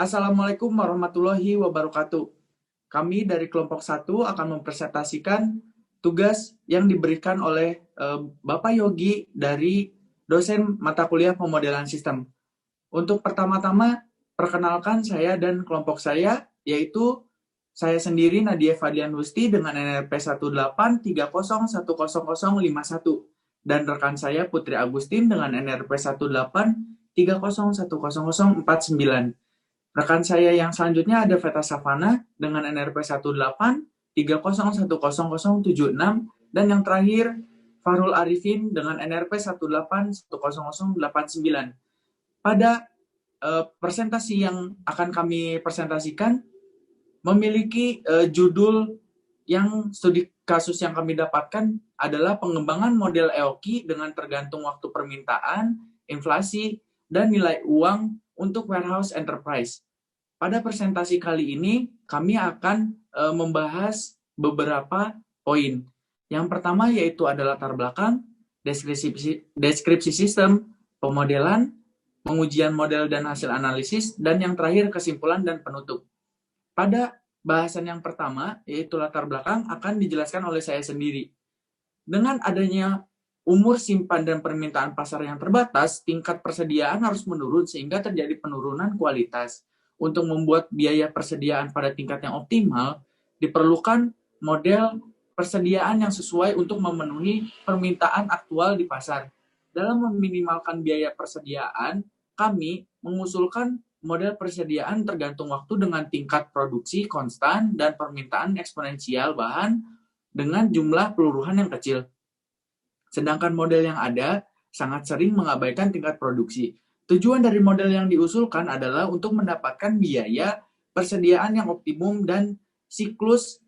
Assalamualaikum warahmatullahi wabarakatuh. Kami dari kelompok 1 akan mempresentasikan tugas yang diberikan oleh Bapak Yogi dari dosen mata kuliah pemodelan sistem. Untuk pertama-tama, perkenalkan saya dan kelompok saya, yaitu saya sendiri Nadia Fadlian Wusti dengan NRP 183010051 dan rekan saya Putri Agustin dengan NRP 183010049. Rekan saya yang selanjutnya ada Veta Savana dengan NRP 183010076 dan yang terakhir Farul Arifin dengan NRP 1810089. Pada presentasi yang akan kami presentasikan memiliki judul yang studi kasus yang kami dapatkan adalah pengembangan model EOKI dengan tergantung waktu permintaan, inflasi, dan nilai uang untuk warehouse enterprise. Pada presentasi kali ini, kami akan membahas beberapa poin. Yang pertama yaitu adalah latar belakang, deskripsi sistem, pemodelan, pengujian model dan hasil analisis, dan yang terakhir kesimpulan dan penutup. Pada bahasan yang pertama, yaitu latar belakang, akan dijelaskan oleh saya sendiri. Dengan adanya umur simpan dan permintaan pasar yang terbatas, tingkat persediaan harus menurun sehingga terjadi penurunan kualitas. Untuk membuat biaya persediaan pada tingkat yang optimal, diperlukan model persediaan yang sesuai untuk memenuhi permintaan aktual di pasar. Dalam meminimalkan biaya persediaan, kami mengusulkan model persediaan tergantung waktu dengan tingkat produksi konstan dan permintaan eksponensial bahan dengan jumlah peluruhan yang kecil. Sedangkan model yang ada sangat sering mengabaikan tingkat produksi. Tujuan dari model yang diusulkan adalah untuk mendapatkan biaya persediaan yang optimum dan siklus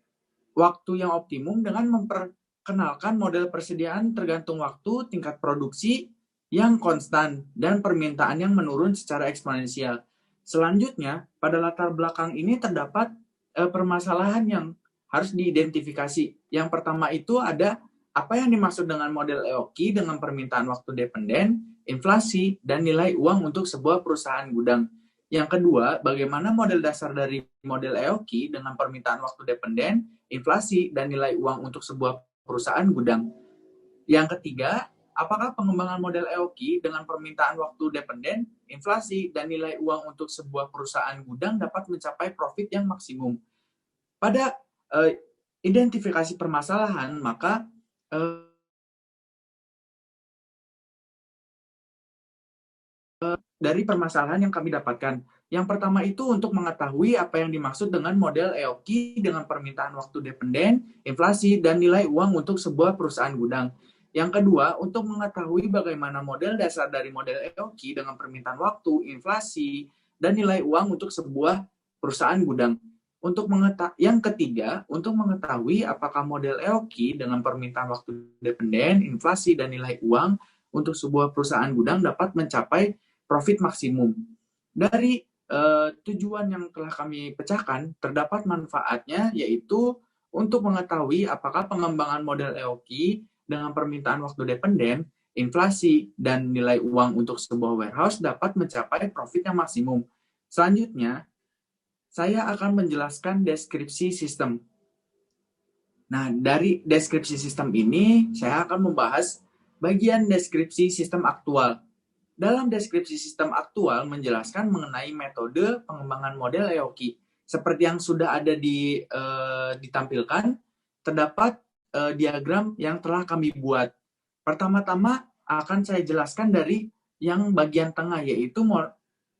waktu yang optimum dengan memperkenalkan model persediaan tergantung waktu, tingkat produksi yang konstan, dan permintaan yang menurun secara eksponensial. Selanjutnya, pada latar belakang ini terdapat permasalahan yang harus diidentifikasi. Yang pertama itu ada apa yang dimaksud dengan model EOKI dengan permintaan waktu dependen, inflasi, dan nilai uang untuk sebuah perusahaan gudang. Yang kedua, bagaimana model dasar dari model EOKI dengan permintaan waktu dependen, inflasi, dan nilai uang untuk sebuah perusahaan gudang. Yang ketiga, apakah pengembangan model EOKI dengan permintaan waktu dependen, inflasi, dan nilai uang untuk sebuah perusahaan gudang dapat mencapai profit yang maksimum? Pada identifikasi permasalahan, maka dari permasalahan yang kami dapatkan. Yang pertama itu untuk mengetahui apa yang dimaksud dengan model EOKI dengan permintaan waktu dependen, inflasi, dan nilai uang untuk sebuah perusahaan gudang. Yang kedua, untuk mengetahui bagaimana model dasar dari model EOKI dengan permintaan waktu, inflasi, dan nilai uang untuk sebuah perusahaan gudang. Yang ketiga, untuk mengetahui apakah model EOKI dengan permintaan waktu dependen, inflasi, dan nilai uang untuk sebuah perusahaan gudang dapat mencapai profit maksimum. Dari tujuan yang telah kami pecahkan, terdapat manfaatnya yaitu untuk mengetahui apakah pengembangan model EOKI dengan permintaan waktu dependen, inflasi, dan nilai uang untuk sebuah warehouse dapat mencapai profit yang maksimum. Selanjutnya, saya akan menjelaskan deskripsi sistem. Nah, dari deskripsi sistem ini, saya akan membahas bagian deskripsi sistem aktual. Dalam deskripsi sistem aktual menjelaskan mengenai metode pengembangan model EOKI. Seperti yang sudah ada ditampilkan, terdapat diagram yang telah kami buat. Pertama-tama akan saya jelaskan dari yang bagian tengah, yaitu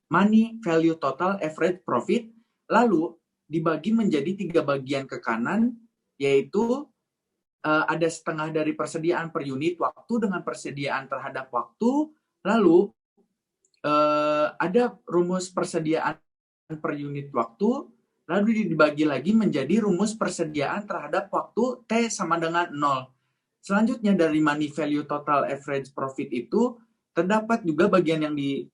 money value total average profit, lalu dibagi menjadi 3 bagian ke kanan, yaitu ada setengah dari persediaan per unit waktu dengan persediaan terhadap waktu, lalu ada rumus persediaan per unit waktu, lalu dibagi lagi menjadi rumus persediaan terhadap waktu T sama dengan 0. Selanjutnya dari money value total average profit itu terdapat juga bagian yang di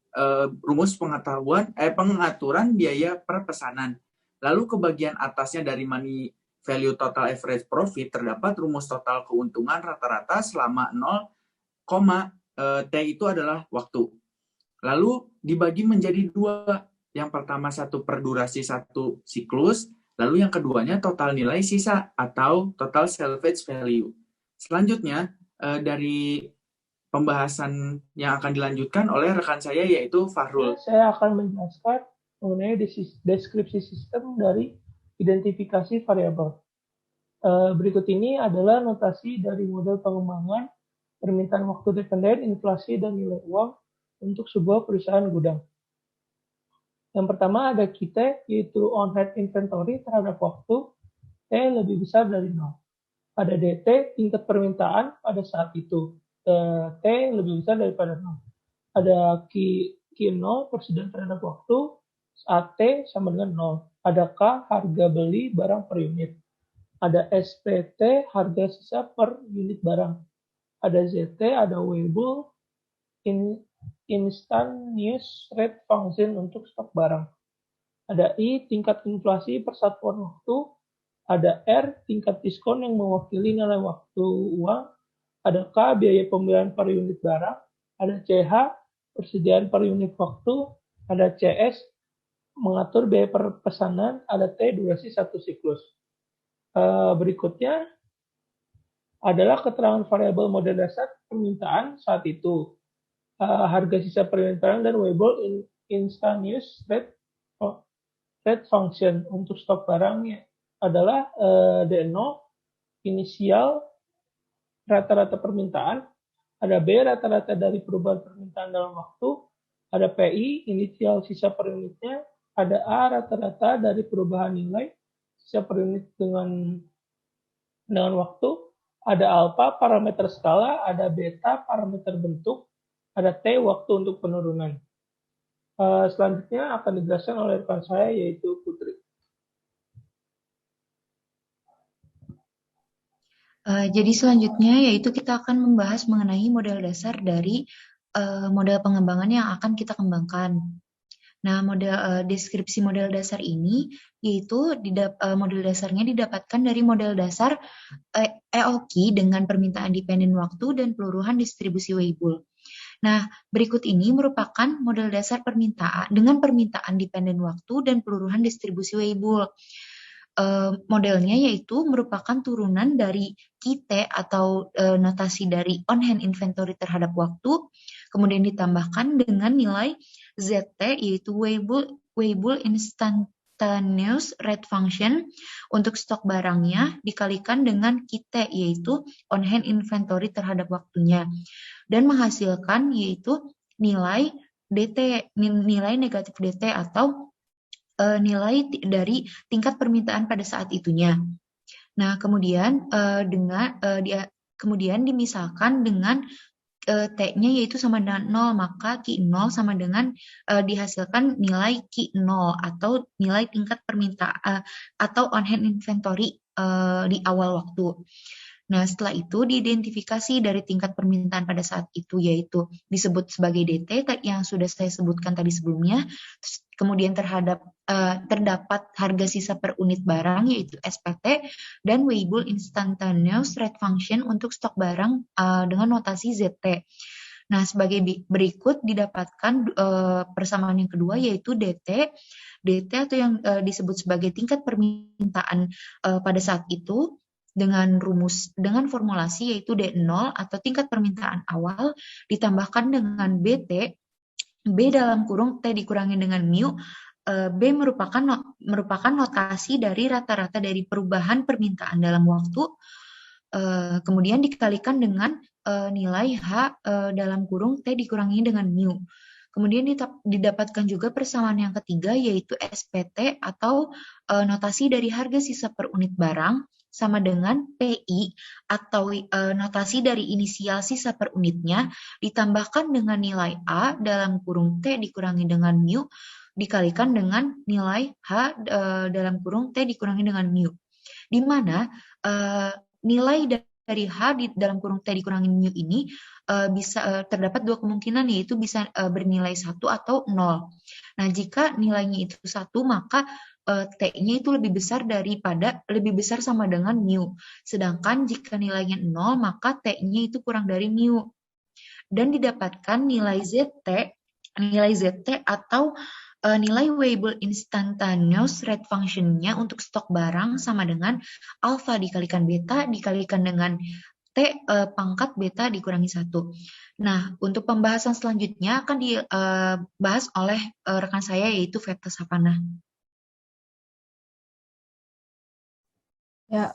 rumus pengaturan biaya per pesanan. Lalu ke bagian atasnya dari money value total average profit terdapat rumus total keuntungan rata-rata selama 0, T itu adalah waktu. Lalu dibagi menjadi 2, Yang pertama 1 per durasi 1 siklus, lalu yang keduanya total nilai sisa atau total salvage value. Selanjutnya, dari pembahasan yang akan dilanjutkan oleh rekan saya yaitu Fahrul. Saya akan menjelaskan mengenai deskripsi sistem dari identifikasi variabel. Berikut ini adalah notasi dari model pengembangan permintaan waktu dependen, inflasi, dan nilai uang untuk sebuah perusahaan gudang. Yang pertama ada QT, yaitu on-hand inventory terhadap waktu, T lebih besar dari 0. Ada DT, tingkat permintaan pada saat itu, T lebih besar daripada 0. Ada Q0, persediaan terhadap waktu, saat T sama dengan 0. Ada K, harga beli barang per unit. Ada SPT, harga sisa per unit barang. Ada ZT, ada Weibull, instantaneous rate function untuk stok barang. Ada I, tingkat inflasi persatuan waktu. Ada R, tingkat diskon yang mewakili nilai waktu uang. Ada K, biaya pembelian per unit barang. Ada CH, persediaan per unit waktu. Ada CS, mengatur biaya per pesanan. Ada T, durasi 1 siklus. Berikutnya adalah keterangan variabel model dasar permintaan saat itu. Harga sisa per unit barang dan Weibull instantaneous rate function untuk stok barangnya adalah D0 inisial rata-rata permintaan, ada B rata-rata dari perubahan permintaan dalam waktu, ada PI inisial sisa per unitnya, ada A rata-rata dari perubahan nilai sisa per unit dengan waktu, ada alfa parameter skala, ada beta parameter bentuk, ada T waktu untuk penurunan. Selanjutnya akan dijelaskan oleh rekan saya yaitu Putri. Jadi selanjutnya yaitu kita akan membahas mengenai model dasar dari model pengembangan yang akan kita kembangkan. Nah, deskripsi model dasar ini yaitu model dasarnya didapatkan dari model dasar EOQ dengan permintaan dependen waktu dan peluruhan distribusi Weibull. Nah, berikut ini merupakan model dasar permintaan dengan permintaan dependen waktu dan peluruhan distribusi Weibull. Modelnya yaitu merupakan turunan dari QT atau notasi dari on-hand inventory terhadap waktu, kemudian ditambahkan dengan nilai ZT yaitu Weibull instantaneous rate function untuk stok barangnya dikalikan dengan QT yaitu on-hand inventory terhadap waktunya dan menghasilkan yaitu nilai DT, nilai negatif DT atau nilai dari tingkat permintaan pada saat itunya. Nah, kemudian kemudian dimisalkan dengan T-nya yaitu sama dengan 0, maka Q0 sama dengan dihasilkan nilai Q0 atau nilai tingkat permintaan atau on-hand inventory di awal waktu. Nah, setelah itu diidentifikasi dari tingkat permintaan pada saat itu yaitu disebut sebagai DT yang sudah saya sebutkan tadi sebelumnya. Kemudian terdapat harga sisa per unit barang yaitu SPT dan Weibull instantaneous rate function untuk stok barang dengan notasi ZT. Nah, sebagai berikut didapatkan persamaan yang kedua yaitu DT atau yang disebut sebagai tingkat permintaan pada saat itu dengan formulasi yaitu D0 atau tingkat permintaan awal ditambahkan dengan BT, B dalam kurung T dikurangi dengan mu, B merupakan notasi dari rata-rata dari perubahan permintaan dalam waktu, kemudian dikalikan dengan nilai H dalam kurung T dikurangi dengan mu. Kemudian didapatkan juga persamaan yang ketiga yaitu SPT atau notasi dari harga sisa per unit barang sama dengan PI atau notasi dari inisial sisa per unitnya ditambahkan dengan nilai A dalam kurung T dikurangi dengan mu dikalikan dengan nilai H dalam kurung T dikurangi dengan mu. Di mana nilai dari H dalam kurung T dikurangi mu ini bisa terdapat dua kemungkinan yaitu bisa bernilai 1 atau 0. Nah, jika nilainya itu 1 maka T-nya itu lebih besar sama dengan mu. Sedangkan jika nilainya 0 maka T-nya itu kurang dari mu. Dan didapatkan nilai ZT atau nilai weighable instantaneous rate function-nya untuk stok barang sama dengan alfa dikalikan beta dikalikan dengan T pangkat beta dikurangi 1. Nah, untuk pembahasan selanjutnya akan dibahas oleh rekan saya yaitu Veta Sapana. Ya,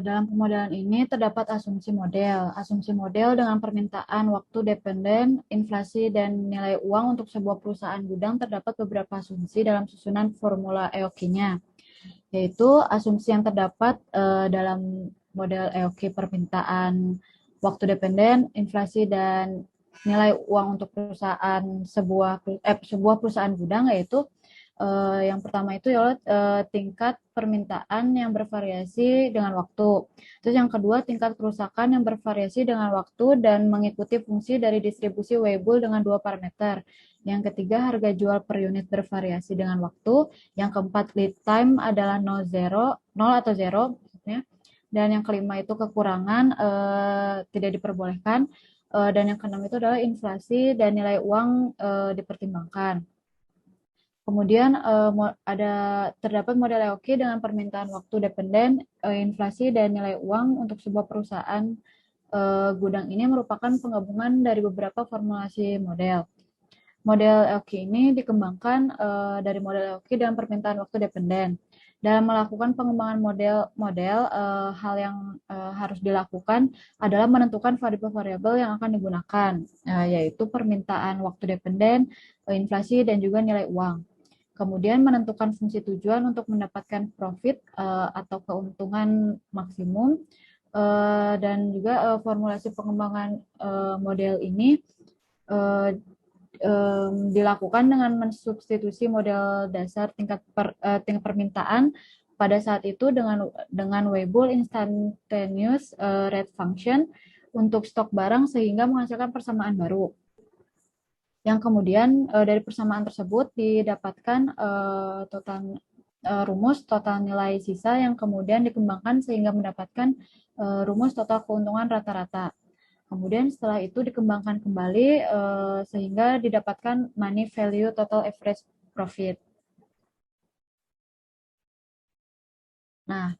dalam pemodelan ini terdapat asumsi model. Asumsi model dengan permintaan waktu dependen, inflasi, dan nilai uang untuk sebuah perusahaan gudang terdapat beberapa asumsi dalam susunan formula EOQ-nya, yaitu asumsi yang terdapat dalam model EOQ permintaan waktu dependen, inflasi, dan nilai uang untuk sebuah perusahaan gudang, yaitu yang pertama itu adalah tingkat permintaan yang bervariasi dengan waktu. Terus yang kedua, tingkat kerusakan yang bervariasi dengan waktu dan mengikuti fungsi dari distribusi Weibull dengan 2 parameter. Yang ketiga, harga jual per unit bervariasi dengan waktu. Yang keempat, lead time adalah 0 atau 0 maksudnya. Dan yang kelima itu kekurangan tidak diperbolehkan. Dan yang keenam itu adalah inflasi dan nilai uang dipertimbangkan. Kemudian terdapat model EOQ dengan permintaan waktu dependen, inflasi, dan nilai uang untuk sebuah perusahaan gudang ini merupakan penggabungan dari beberapa formulasi model. Model EOQ ini dikembangkan dari model EOQ dengan permintaan waktu dependen. Dalam melakukan pengembangan model, hal yang harus dilakukan adalah menentukan variabel-variabel yang akan digunakan, yaitu permintaan waktu dependen, inflasi, dan juga nilai uang. Kemudian menentukan fungsi tujuan untuk mendapatkan profit atau keuntungan maksimum, dan juga formulasi pengembangan model ini dilakukan dengan mensubstitusi model dasar tingkat permintaan pada saat itu dengan Weibull instantaneous rate function untuk stok barang sehingga menghasilkan persamaan baru. Yang kemudian dari persamaan tersebut didapatkan rumus total nilai sisa yang kemudian dikembangkan sehingga mendapatkan rumus total keuntungan rata-rata. Kemudian setelah itu dikembangkan kembali sehingga didapatkan money value total average profit. Nah,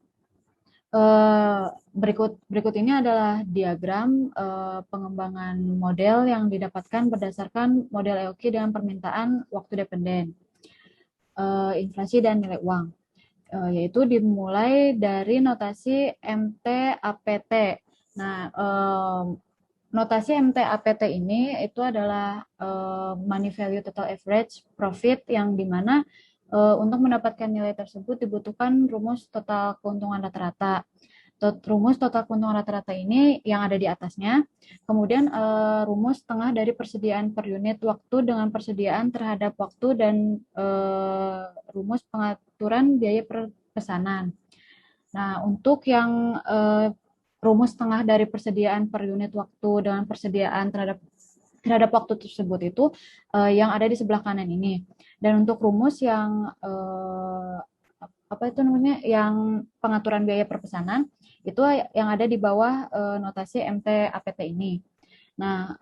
berikut ini adalah diagram pengembangan model yang didapatkan berdasarkan model EOQ dengan permintaan waktu dependen, inflasi, dan nilai uang, yaitu dimulai dari notasi MT-APT. Nah, notasi MT-APT ini itu adalah money value total average profit yang dimana untuk mendapatkan nilai tersebut dibutuhkan rumus total keuntungan rata-rata. Rumus total keuntungan rata-rata ini yang ada di atasnya. Kemudian rumus tengah dari persediaan per unit waktu dengan persediaan terhadap waktu dan rumus pengaturan biaya per pesanan. Nah, untuk yang rumus tengah dari persediaan per unit waktu dengan persediaan terhadap waktu tersebut itu yang ada di sebelah kanan ini. Dan untuk rumus yang yang pengaturan biaya per pesanan itu yang ada di bawah notasi MT-APT ini. Nah,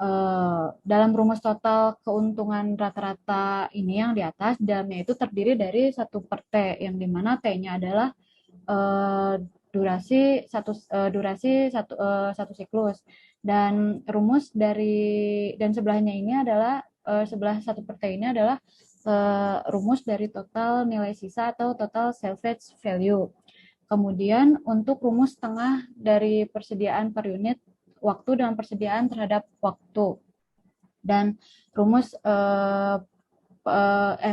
dalam rumus total keuntungan rata-rata ini yang di atas, dalamnya itu terdiri dari 1 per T, yang dimana T-nya adalah durasi satu siklus. Dan rumus dan sebelahnya ini adalah sebelah 1 per T ini adalah rumus dari total nilai sisa atau total salvage value. Kemudian untuk rumus tengah dari persediaan per unit waktu dengan persediaan terhadap waktu. Dan rumus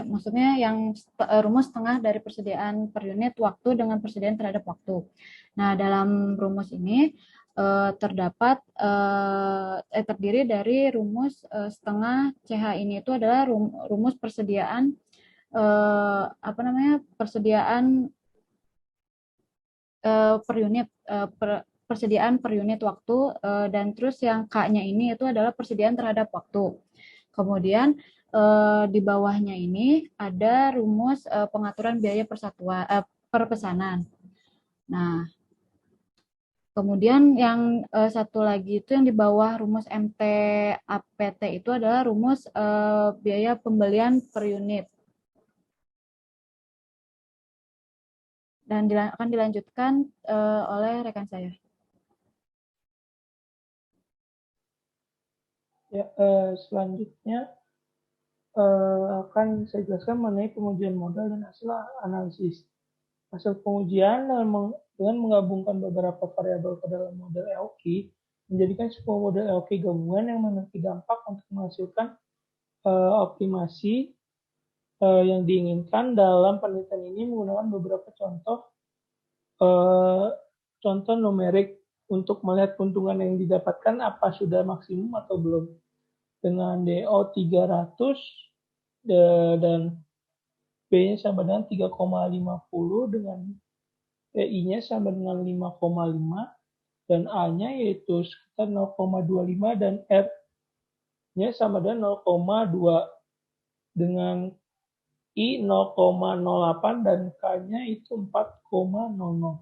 maksudnya yang rumus tengah dari persediaan per unit waktu dengan persediaan terhadap waktu. Nah, dalam rumus ini terdiri dari rumus setengah CH ini itu adalah rumus persediaan persediaan per unit persediaan per unit waktu, dan terus yang K-nya ini itu adalah persediaan terhadap waktu. Kemudian di bawahnya ini ada rumus pengaturan biaya per pesanan. Nah, kemudian yang satu lagi itu yang di bawah rumus MT-APT itu adalah rumus biaya pembelian per unit. dan akan dilanjutkan oleh rekan saya. Ya, selanjutnya akan saya jelaskan mengenai pengujian modal dan hasil analisis. Hasil pengujian dengan menggabungkan beberapa variabel ke dalam model EOQ menjadikan sebuah model EOQ gabungan yang memiliki dampak untuk menghasilkan optimasi yang diinginkan. Dalam penelitian ini menggunakan beberapa contoh numerik untuk melihat keuntungan yang didapatkan apa sudah maksimum atau belum. Dengan DO 300 dan B-nya sama dengan 3,50 dengan PI-nya sama dengan 5,5 dan A-nya yaitu sekitar 0,25 dan R-nya sama dengan 0,2 dengan I 0,08 dan K-nya itu 4,00.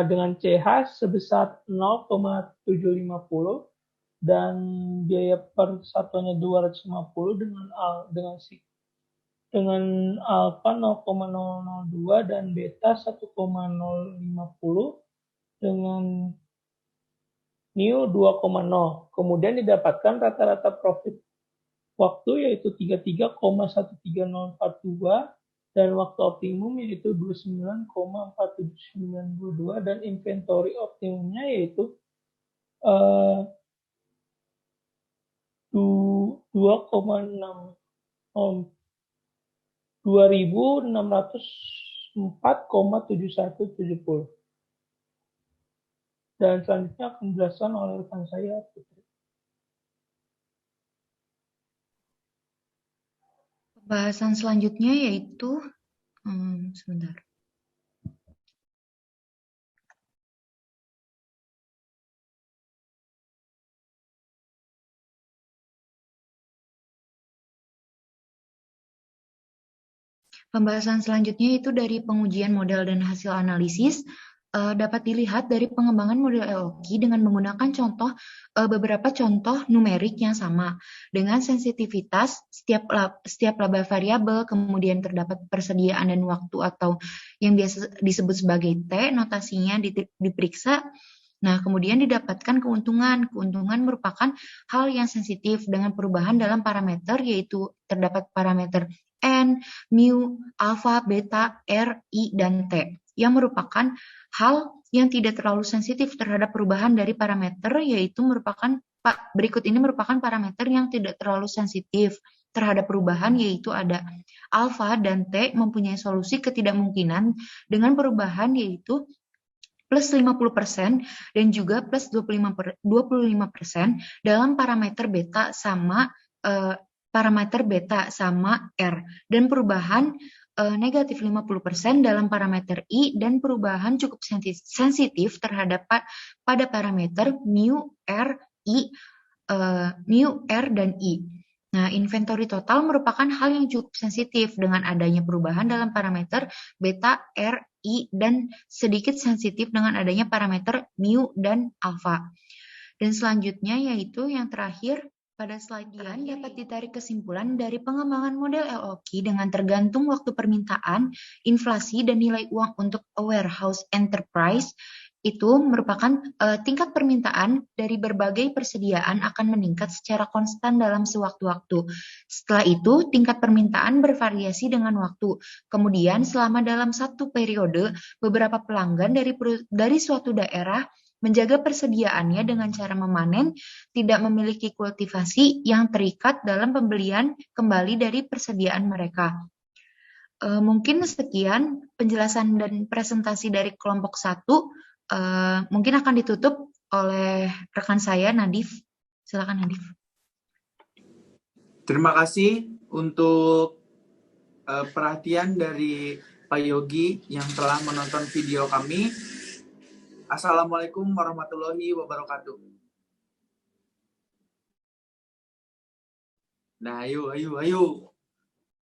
Dengan CH sebesar 0,750 dan biaya per satuannya 250 dengan alfa 0,002 dan beta 1,050 dengan mu 2,0. Kemudian didapatkan rata-rata profit waktu yaitu 33,13042 dan waktu optimum yaitu 29,47922 dan inventory optimumnya yaitu 2604,7170. Dan selanjutnya akan dijelaskan oleh rekan saya, Putri. Pembahasan selanjutnya yaitu, sebentar. Pembahasan selanjutnya itu dari pengujian model dan hasil analisis dapat dilihat dari pengembangan model EOQ dengan menggunakan beberapa contoh numerik yang sama dengan sensitivitas setiap laba variabel, kemudian terdapat persediaan dan waktu atau yang biasa disebut sebagai T, notasinya diperiksa. Nah, kemudian didapatkan keuntungan. Keuntungan merupakan hal yang sensitif dengan perubahan dalam parameter, yaitu terdapat parameter N, mu, alpha, beta, R, I, dan T, yang merupakan hal yang tidak terlalu sensitif terhadap perubahan dari parameter, yaitu berikut ini merupakan parameter yang tidak terlalu sensitif terhadap perubahan, yaitu ada alpha dan T mempunyai solusi ketidakmungkinan dengan perubahan, yaitu plus 50% dan juga plus 25% dalam parameter beta sama R, dan perubahan negatif 50% dalam parameter I, dan perubahan cukup sensitif terhadap pada parameter mu, R, dan I. Nah, inventory total merupakan hal yang cukup sensitif dengan adanya perubahan dalam parameter beta, R, I, dan sedikit sensitif dengan adanya parameter mu dan alpha. Dan selanjutnya yaitu yang terakhir, pada slide ini dapat ditarik kesimpulan dari pengembangan model EOQ dengan tergantung waktu permintaan, inflasi, dan nilai uang untuk a warehouse enterprise. Itu merupakan tingkat permintaan dari berbagai persediaan akan meningkat secara konstan dalam sewaktu-waktu. Setelah itu, tingkat permintaan bervariasi dengan waktu. Kemudian, selama dalam satu periode, beberapa pelanggan dari suatu daerah menjaga persediaannya dengan cara memanen, tidak memiliki kultivasi yang terikat dalam pembelian kembali dari persediaan mereka. Mungkin sekian penjelasan dan presentasi dari kelompok 1. Mungkin akan ditutup oleh rekan saya, Nadif. Silakan, Nadif. Terima kasih untuk perhatian dari Pak Yogi yang telah menonton video kami. Assalamualaikum warahmatullahi wabarakatuh. Nah, ayo.